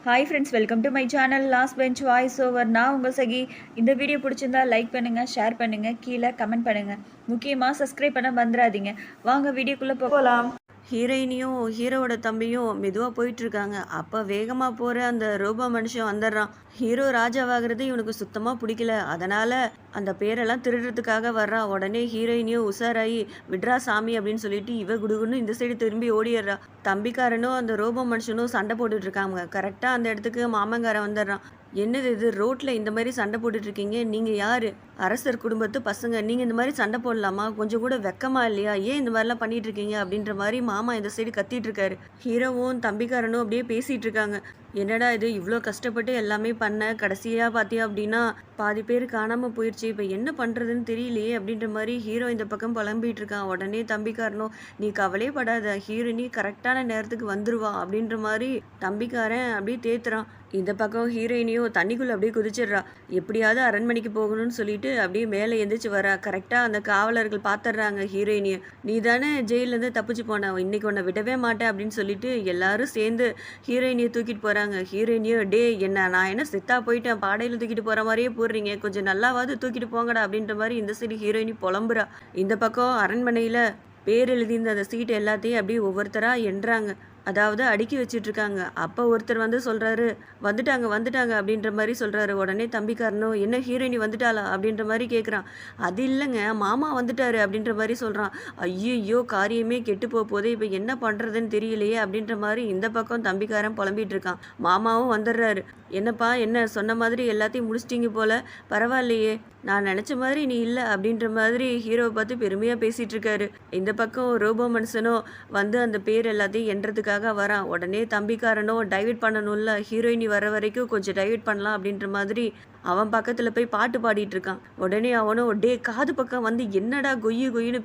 Hi friends, welcome to my channel last bench voice over. நான் உங்கள் சகி. இந்த video பிடிச்சிருந்தா லைக் பண்ணுங்கள், ஷேர் பண்ணுங்கள், கீழே கமெண்ட் பண்ணுங்கள். முக்கியமாக சப்ஸ்கிரைப் பண்ண மறந்துடாதீங்க. வாங்க வீடியோக்குள்ளே போகலாம். ஹீரோயினியும் ஹீரோவோட தம்பியும் மெதுவாக போயிட்டுருக்காங்க. அப்போ வேகமாக போகிற அந்த ரோபோ மனுஷன் வந்துடுறான். ஹீரோ ராஜாவாகிறது இவனுக்கு சுத்தமாக பிடிக்கல. அதனால் அந்த பேரெல்லாம் திருடுறதுக்காக வர்றான். உடனே ஹீரோயினியும் உஷாராயி விட்ரா சாமி அப்படின்னு சொல்லிட்டு இவ குடுகுன்னு இந்த சைடு திரும்பி ஓடிடுறா. தம்பிக்காரனும் அந்த ரோபோ மனுஷனும் சண்டை போட்டுட்டு இருக்காங்க. கரெக்டாக அந்த இடத்துக்கு மாமங்காரன் வந்துடுறான். என்னது இது, ரோட்டில் இந்த மாதிரி சண்டை போட்டுட்ருக்கீங்க? நீங்கள் யார்? அரசர் குடும்பத்து பசங்க. நீங்கள் இந்த மாதிரி சண்டை போடலாமா? கொஞ்சம் கூட வெக்கமா இல்லையா? ஏன் இந்த மாதிரிலாம் பண்ணிட்டு இருக்கீங்க அப்படின்ற மாதிரி மாமா இந்த சைடு கத்திட்டு இருக்காரு. ஹீரோவும் தம்பிக்காரனும் அப்படியே பேசிகிட்டு இருக்காங்க. என்னடா இது, இவ்வளோ கஷ்டப்பட்டு எல்லாமே பண்ண, கடைசியாக பார்த்தியா அப்படின்னா பாதி பேர் காணாமல் போயிடுச்சு. இப்போ என்ன பண்ணுறதுன்னு தெரியலையே அப்படின்ற மாதிரி ஹீரோ இந்த பக்கம் புலம்பிகிட்டு இருக்கான். உடனே தம்பிக்காரனும், நீ கவலையே படாத, ஹீரோயினி கரெக்டான நேரத்துக்கு வந்துருவா அப்படின்ற மாதிரி தம்பிக்காரன் அப்படியே தேத்துறான். இந்த பக்கம் ஹீரோயினியும் தண்ணிக்குள்ளே அப்படியே குதிச்சிடுறா. எப்படியாவது அரண்மனைக்கு போகணும்னு சொல்லிட்டு அப்படியே மேலே எந்திரிச்சு வரா. கரெக்டாக அந்த காவலர்கள் பார்த்துடுறாங்க ஹீரோயினியை. நீ தானே ஜெயிலேருந்து தப்பிச்சு போன, இன்னைக்கு உன்னை விடவே மாட்டேன் அப்படின்னு சொல்லிட்டு எல்லாரும் சேர்ந்து ஹீரோயினியை தூக்கிட்டு போகிறாங்க. ஹீரோயினியோ, டே என்ன, நான் என்ன செத்தா போயிட்டேன், பாடையில் தூக்கிட்டு போகிற மாதிரியே போடுறீங்க, கொஞ்சம் நல்லாவாவது தூக்கிட்டு போங்கடா அப்படின்ற மாதிரி இந்த சைடு ஹீரோயினி புலம்புறா. இந்த பக்கம் அரண்மனையில் பேர் எழுதியிருந்த அந்த சீட் எல்லாத்தையும் அப்படியே ஒவ்வொருத்தராக எண்ணுறாங்க. அதாவது அடுக்கி வச்சுட்டு இருக்காங்க. அப்போ ஒருத்தர் வந்து சொல்கிறாரு, வந்துட்டாங்க அப்படின்ற மாதிரி சொல்கிறாரு. உடனே தம்பிக்காரனோ, என்ன ஹீரோயினி வந்துட்டாளா அப்படின்ற மாதிரி கேட்குறான். அது இல்லைங்க, மாமா வந்துட்டாரு அப்படின்ற மாதிரி சொல்கிறான். ஐயோ, காரியமே கெட்டு போதே, இப்போ என்ன பண்ணுறதுன்னு தெரியலையே அப்படின்ற மாதிரி இந்த பக்கம் தம்பிக்காரன் புலம்பிகிட்டு இருக்கான். மாமாவும் வந்துடுறாரு. என்னப்பா, என்ன சொன்ன மாதிரி எல்லாத்தையும் முடிச்சிட்டிங்க போல, பரவாயில்லையே, நான் நினச்ச மாதிரி நீ இல்லை அப்படின்ற மாதிரி ஹீரோவை பார்த்து பெருமையாக பேசிகிட்டு இருக்காரு. இந்த பக்கம் ரோபோ மனுஷனோ வந்து அந்த பேர் எல்லாத்தையும் எண்றதுக்காக வரான். உடனே தம்பிக்காரனோ டைவர்ட் பண்ணணும்ல, ஹீரோயினி வர வரைக்கும் கொஞ்சம் டைவர்ட் பண்ணலாம் அப்படின்ற மாதிரி அவன் பக்கத்தில் போய் பாட்டு பாடிட்டு இருக்கான். உடனே அவனோ, டே காது பக்கம் வந்து என்னடா கொய்யுன்னு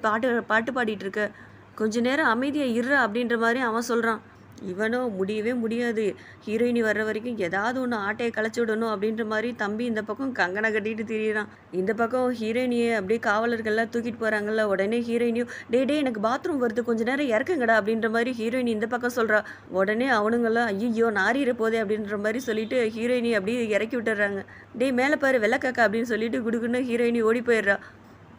பாட்டு பாடிட்டு இருக்க, கொஞ்ச நேரம் அமைதியாக இருற அப்படின்ற மாதிரி அவன் சொல்கிறான். இவனோ, முடியவே முடியாது, ஹீரோயினி வர்ற வரைக்கும் ஏதாவது ஒன்று ஆட்டையை களைச்சி விடணும் அப்படின்ற மாதிரி தம்பி இந்த பக்கம் கங்கனை கட்டிட்டு திரியிறான். இந்த பக்கம் ஹீரோயினியை அப்படியே காவலர்கள்லாம் தூக்கிட்டு போகிறாங்கல்ல. உடனே ஹீரோயினியும், டே எனக்கு பாத்ரூம் வருது, கொஞ்ச நேரம் இறக்குங்கடா அப்படின்ற மாதிரி ஹீரோயினி இந்த பக்கம் சொல்கிறா. உடனே அவனுங்களாம், ஐயோ நாரிற போதே அப்படின்ற மாதிரி சொல்லிட்டு ஹீரோயினி அப்படியே இறக்கி விட்டுறாங்க. டே மேலே பாரு வெள்ளக்காக்கா அப்படின்னு சொல்லிட்டு குடுக்குன்னு ஹீரோயினி ஓடி போயிடுறா.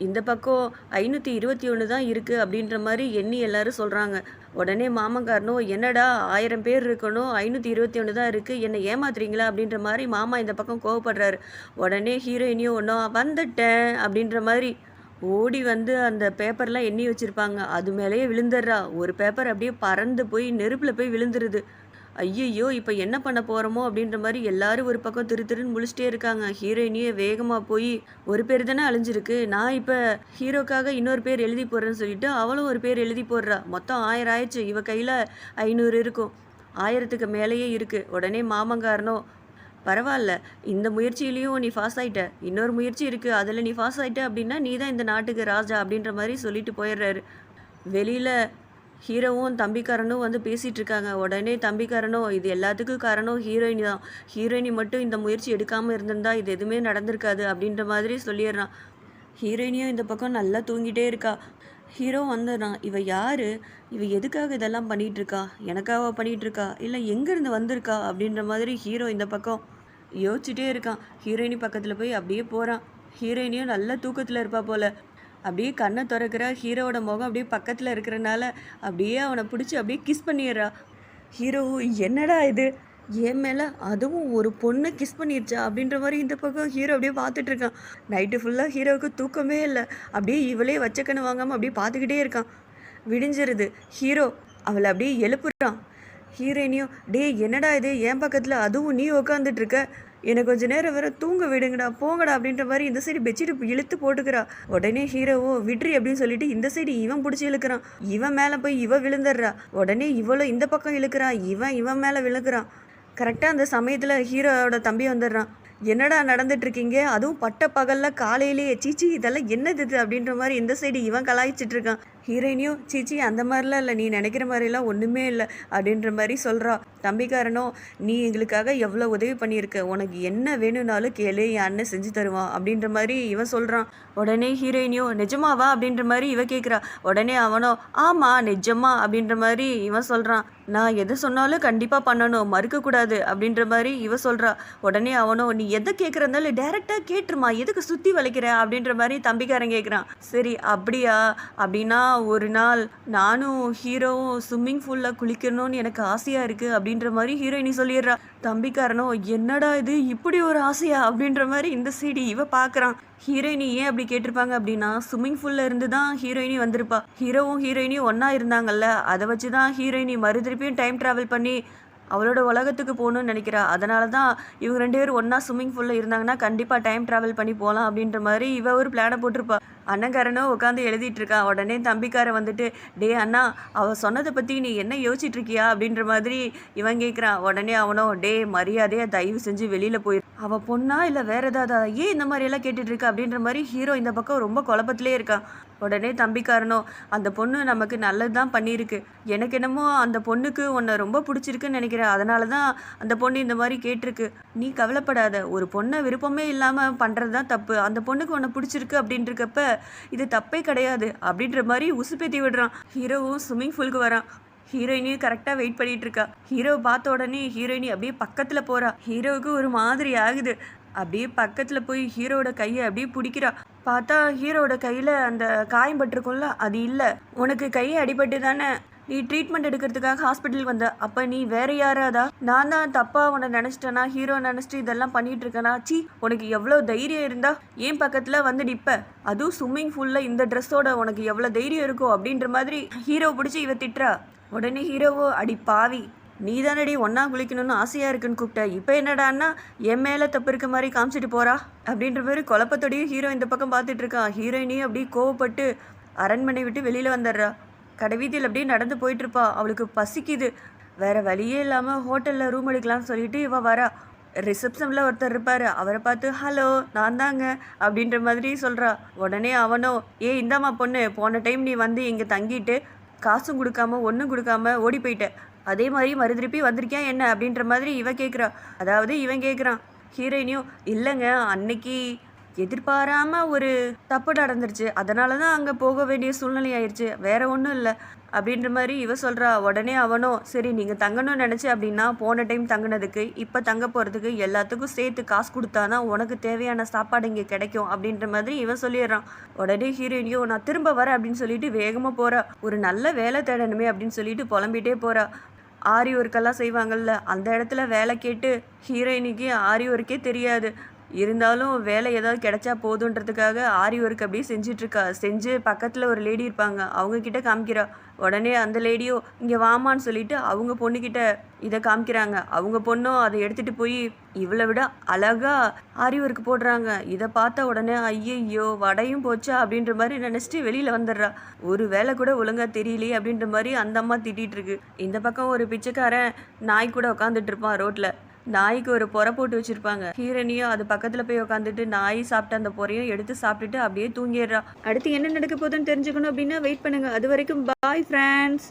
இந்த பக்கம் 521 தான் இருக்குது அப்படின்ற மாதிரி எண்ணி எல்லாரும் சொல்கிறாங்க. உடனே மாமங்காரனோ, என்னடா 1000 பேர் இருக்கணும், 521 தான் இருக்குது, என்னை ஏமாத்துறீங்களா அப்படின்ற மாதிரி மாமா இந்த பக்கம் கோவப்படுறாரு. உடனே ஹீரோயினியும் ஒன்றும் வந்துட்டேன் அப்படின்ற மாதிரி ஓடி வந்து அந்த பேப்பர்லாம் எண்ணி வச்சுருப்பாங்க, அது மேலேயே விழுந்துடுறா. ஒரு பேப்பர் அப்படியே பறந்து போய் நெருப்பில் போய் விழுந்துருது. ஐயையோ, இப்போ என்ன பண்ண போகிறோமோ அப்படின்ற மாதிரி எல்லாரும் ஒரு பக்கம் திருன்னு முழிச்சிட்டே இருக்காங்க. ஹீரோயினியே வேகமாக போய், ஒரு பேர் தானே அழிஞ்சிருக்கு, நான் இப்போ ஹீரோக்காக இன்னொரு பேர் எழுதி போடுறேன்னு சொல்லிட்டு அவளும் ஒரு பேர் எழுதி போடுறா. மொத்தம் 1000 ஆயிடுச்சு. இவ கையில் 500 இருக்கும், 1000க்கு மேலேயே இருக்குது. உடனே மாமங்காரனோ, பரவாயில்ல, இந்த முயற்சியிலையும் நீ பாஸ் ஆகிட்ட, இன்னொரு முயற்சி இருக்குது, அதில் நீ பாஸ் ஆகிட்ட அப்படின்னா நீ தான் இந்த நாட்டுக்கு ராஜா அப்படின்ற மாதிரி சொல்லிட்டு போயிடுறாரு. வெளியில் ஹீரோவும் தம்பிக்காரனும் வந்து பேசிகிட்டு இருக்காங்க. உடனே தம்பிக்காரனோ, இது எல்லாத்துக்கும் காரணம் ஹீரோயினி தான், ஹீரோயினி மட்டும் இந்த முயற்சி எடுக்காமல் இருந்திருந்தா இது எதுவுமே நடந்திருக்காது அப்படின்ற மாதிரி சொல்லிடுறான். ஹீரோயினியும் இந்த பக்கம் நல்லா தூங்கிட்டே இருக்கா. ஹீரோ வந்துடுறான். இவ யார், இவ எதுக்காக இதெல்லாம் பண்ணிகிட்ருக்கா, எனக்காக பண்ணிகிட்ருக்கா, இல்லை எங்கேருந்து வந்திருக்கா அப்படின்ற மாதிரி ஹீரோ இந்த பக்கம் யோசிச்சுட்டே இருக்கான். ஹீரோயினி பக்கத்தில் போய் அப்படியே போகிறான். ஹீரோயினியும் நல்ல தூக்கத்தில் இருப்பா போல். அப்படியே கண்ணை திறக்கிற, ஹீரோவோட முகம் அப்படியே பக்கத்தில் இருக்கிறனால அப்படியே அவனை பிடிச்சி அப்படியே கிஸ் பண்ணிடுறா. ஹீரோ, என்னடா இது, என் மேலே அதுவும் ஒரு பொண்ணை கிஸ் பண்ணிடுச்சா அப்படின்ற மாதிரி இந்த பக்கம் ஹீரோ அப்படியே பார்த்துட்ருக்கான். நைட்டு ஃபுல்லாக ஹீரோவுக்கு தூக்கமே இல்லை. அப்படியே இவளே வச்ச கண்ணு வாங்காமல் அப்படியே பார்த்துக்கிட்டே இருக்கான். விடிஞ்சிருது. ஹீரோ அவளை அப்படியே எழுப்புறான். ஹீரோயினியும், டே என்னடா இது, என் பக்கத்தில் அதுவும் நீ உக்காந்துட்ருக்க, எனக்கு கொஞ்சம் நேரம் வேற தூங்க விடுங்கடா, போங்கடா அப்படின்ற மாதிரி இந்த சைடு பெட்ஷீட் இழுத்து போட்டுக்கிறா. உடனே ஹீரோவோ, விட்ரி அப்படின்னு சொல்லிட்டு இந்த சைடு இவன் பிடிச்சி இழுக்கிறான். இவன் மேலே போய் இவ விழுந்துடுறா. உடனே இவளோ இந்த பக்கம் இழுக்கிறா. இவன் மேலே விழுக்கிறான். கரெக்டாக அந்த சமயத்தில் ஹீரோவோட தம்பி வந்துடுறான். என்னடா நடந்துட்டுருக்கீங்க, அதுவும் பட்ட பகலில் காலையிலேயே, சீச்சி இதெல்லாம் என்னது இது அப்படின்ற மாதிரி இந்த சைடு இவன் கலாய்ச்சிட்டு இருக்கான். ஹீரோயினியும், சீச்சி அந்த மாதிரிலாம் இல்லை, நீ நினைக்கிற மாதிரிலாம் ஒன்றுமே இல்லை அப்படின்ற மாதிரி சொல்கிறா. தம்பிக்காரனும் நீ எங்களுக்காக எவ்வளோ உதவி பண்ணியிருக்க, உனக்கு என்ன வேணும்னாலும் கேளு, என் அண்ணன் செஞ்சு தருவான் அப்படின்ற மாதிரி இவன் சொல்கிறான். உடனே ஹீரோயினியோ நிஜமாவா அப்படின்ற மாதிரி இவ கேட்குறா. உடனே அவனோ ஆமா நிஜமா அப்படின்ற மாதிரி இவன் சொல்கிறான். நான் எது சொன்னாலும் கண்டிப்பாக பண்ணணும், மறுக்கக்கூடாது அப்படின்ற மாதிரி இவ சொல்கிறா. உடனே அவனோ நீ எதை கேட்குறதாலும் டேரெக்டாக கேட்டுருமா, எதுக்கு சுற்றி வளைக்கிற அப்படின்ற மாதிரி தம்பிக்காரன் கேட்குறான். சரி அப்படியா, அப்படின்னா ஒரு நாள் நானும் ஹீரோவும் ஸ்விம்மிங் பூலில் குளிக்கணும்னு எனக்கு ஆசையாக இருக்குது அப்படின்ற மாதிரி ஹீரோயினி சொல்லிடுறா. தம்பிக்காரனோ என்னடா இது இப்படி ஒரு ஆசையா அப்படின்ற மாதிரி இந்த சைடு இவ பார்க்குறான். ஹீரோயினி ஏன் அப்படி கேட்டிருப்பாங்க அப்படின்னா ஸ்விம்மிங் பூல்ல இருந்து தான் ஹீரோயினி வந்திருப்பா. ஹீரோவும் ஹீரோயினியும் ஒன்றா இருந்தாங்கல்ல, அதை வச்சு தான் ஹீரோயினி மறுதிருப்பியும் டைம் ட்ராவல் பண்ணி அவளோட உலகத்துக்கு போகணும்னு நினைக்கிறா. அதனால தான் இவங்க 2 பேரும் ஒன்றா ஸ்விம்மிங் பூலில் இருந்தாங்கன்னா கண்டிப்பாக டைம் ட்ராவல் பண்ணி போகலாம் அப்படின்ற மாதிரி இவ ஒரு பிளானை போட்டிருப்பா. அண்ணங்காரனும் உட்காந்து எழுதிட்டு இருக்கான். உடனே தம்பிக்காரன் வந்துட்டு டே அண்ணா, அவள் சொன்னதை பற்றி நீ என்ன யோசிச்சுட்டு இருக்கியா அப்படின்ற மாதிரி இவன் கேட்குறான். உடனே அவனோ டே மரியாதையா தயவு செஞ்சு வெளியில் போயிரு, அவள் பொண்ணா இல்லை வேற ஏதாவது ஏன் இந்த மாதிரி எல்லாம் கேட்டுட்டு இருக்க அப்படின்ற மாதிரி ஹீரோ இந்த பக்கம் ரொம்ப குழப்பத்திலே இருக்கான். உடனே தம்பிக்காரனோ அந்த பொண்ணு நமக்கு நல்லது தான் பண்ணியிருக்கு, எனக்கு என்னமோ அந்த பொண்ணுக்கு உன்னை ரொம்ப பிடிச்சிருக்குன்னு நினைக்கிறேன், அதனால தான் அந்த பொண்ணு இந்த மாதிரி கேட்டிருக்கு. நீ கவலைப்படாத, ஒரு பொண்ணை விருப்பமே இல்லாமல் பண்ணுறது தான் தப்பு, அந்த பொண்ணுக்கு உன்னை பிடிச்சிருக்கு அப்படின்றக்கப்ப இது தப்பே கிடையாது அப்படின்ற மாதிரி உசுப்பேத்தி விடுறான். ஹீரோவும் ஸ்விம்மிங் பூலுக்கு வரான். ஹீரோயினியும் கரெக்டாக வெயிட் பண்ணிட்டு இருக்கா. ஹீரோவை பார்த்த உடனே ஹீரோயினி அப்படியே பக்கத்தில் போகிறா. ஹீரோவுக்கு ஒரு மாதிரி ஆகுது. அப்படியே பக்கத்தில் போய் ஹீரோவோட கையை அப்படியே பிடிக்கிறா. பார்த்தா ஹீரோவோட கையில் அந்த காயம் பட்டிருக்கும்ல அது இல்லை. உனக்கு கையை அடிபட்டு தானே நீ ட்ரீட்மெண்ட் எடுக்கிறதுக்காக ஹாஸ்பிட்டலுக்கு வந்த, அப்போ நீ வேற யாராதா? நான் தான் தப்பாக உன்னை நினச்சிட்டேனா, ஹீரோ நினச்சிட்டு இதெல்லாம் பண்ணிட்டு இருக்கேனா? சி, உனக்கு எவ்வளோ தைரியம் இருந்தா ஏன் பக்கத்தில் வந்து நிற்ப, அதுவும் ஸ்விம்மிங் பூலில் இந்த ட்ரெஸ்ஸோட உனக்கு எவ்வளோ தைரியம் இருக்கோ அப்படின்ற மாதிரி ஹீரோ பிடிச்சி இவ திட்டுறா. உடனே ஹீரோவோ அடி பாவி, நீ தானடி ஒன்றா குளிக்கணும்னு ஆசையாக இருக்குன்னு கூப்பிட்ட, இப்போ என்னடான்னா என் மேலே தப்பு இருக்க மாதிரி காமிச்சிட்டு போகிறா அப்படின்ற மாதிரி குழப்பத்தோடையும் ஹீரோ இந்த பக்கம் பார்த்துட்டு இருக்கான். ஹீரோயினியும் அப்படியே கோவப்பட்டு அரண்மனை விட்டு வெளியில் வந்துடுறா. கடைவீதியில் அப்படியே நடந்து போயிட்டுருப்பா. அவளுக்கு பசிக்குது. வேறு வழியே இல்லாமல் ஹோட்டலில் ரூம் எடுக்கலாம்னு சொல்லிட்டு இவ வரா. ரிசப்ஷனில் ஒருத்தர் இருப்பார். அவரை பார்த்து ஹலோ நான் தாங்க அப்படின்ற மாதிரி சொல்கிறா. உடனே அவனோ இந்தாம்மா பொண்ணு, போன டைம் நீ வந்து இங்கே தங்கிட்டு காசும் கொடுக்காம ஒன்றும் கொடுக்காம ஓடி போயிட்ட, அதே மாதிரி மறுதிருப்பி வந்திருக்கியா என்ன அப்படின்ற மாதிரி இவ கேட்குறா. அதாவது இவன் கேட்குறான். ஹீரோயினியும் இல்லைங்க, அன்னைக்கு எதிர்பாராமல் ஒரு தப்பு நடந்துருச்சு, அதனால தான் அங்கே போக வேண்டிய சூழ்நிலை ஆயிடுச்சு, வேற ஒன்றும் இல்லை அப்படின்ற மாதிரி இவ சொல்கிறா. உடனே அவனோ சரி நீங்கள் தங்கணும்னு நினச்சி அப்படின்னா போன டைம் தங்கினதுக்கு இப்போ தங்க போகிறதுக்கு எல்லாத்துக்கும் சேர்த்து காசு கொடுத்தா தான் உனக்கு தேவையான சாப்பாடு இங்கே கிடைக்கும் அப்படின்ற மாதிரி இவன் சொல்லிடுறான். உடனே ஹீரோயினியோ நான் திரும்ப வரேன் அப்படின்னு சொல்லிட்டு வேகமாக போகிறா. ஒரு நல்ல வேலை தேடணுமே அப்படின்னு சொல்லிட்டு புலம்பிகிட்டே போகிறா. ஆரி ஒர்க்கெல்லாம் செய்வாங்கள்ல, அந்த இடத்துல வேலை கேட்டு ஹீரோயினிக்கு ஆரி ஒர்க்கே தெரியாது, இருந்தாலும் வேலை ஏதாவது கிடைச்சா போதுன்றதுக்காக ஆரி ஒர்க் அப்படியே செஞ்சிட்ருக்கா. செஞ்சு பக்கத்தில் ஒரு லேடி இருப்பாங்க, அவங்கக்கிட்ட காமிக்கிறா. உடனே அந்த லேடியோ இங்கே வாமான்னு சொல்லிட்டு அவங்க பொண்ணுக்கிட்ட இதை காமிக்கிறாங்க. அவங்க பொண்ணும் அதை எடுத்துகிட்டு போய் இவளை விட அழகாக ஆரி ஒர்க் போடுறாங்க. இதை பார்த்த உடனே ஐயையோ வடையும் போச்சா அப்படின்ற மாதிரி நினச்சிட்டு வெளியில் வந்துடுறா. ஒரு வேலை கூட ஒழுங்காக தெரியலையே அப்படின்ற மாதிரி அந்த அம்மா திட்டிகிட்டு இருக்கு. இந்த பக்கம் ஒரு பிச்சைக்காரன் நாய் கூட உட்காந்துட்டு இருப்பான் ரோட்டில். நாய்க்கு ஒரு பொறை போட்டு வச்சிருப்பாங்க. ஹீரோனியும் அது பக்கத்தில் போய் உட்காந்துட்டு நாய் சாப்பிட்ட அந்த பொறையும் எடுத்து சாப்பிட்டுட்டு அப்படியே தூங்கிடுறா. அடுத்து என்ன நடக்க போகுதுன்னு தெரிஞ்சுக்கணும் அப்படின்னா வெயிட் பண்ணுங்க. அது வரைக்கும் பாய் ஃப்ரெண்ட்ஸ்.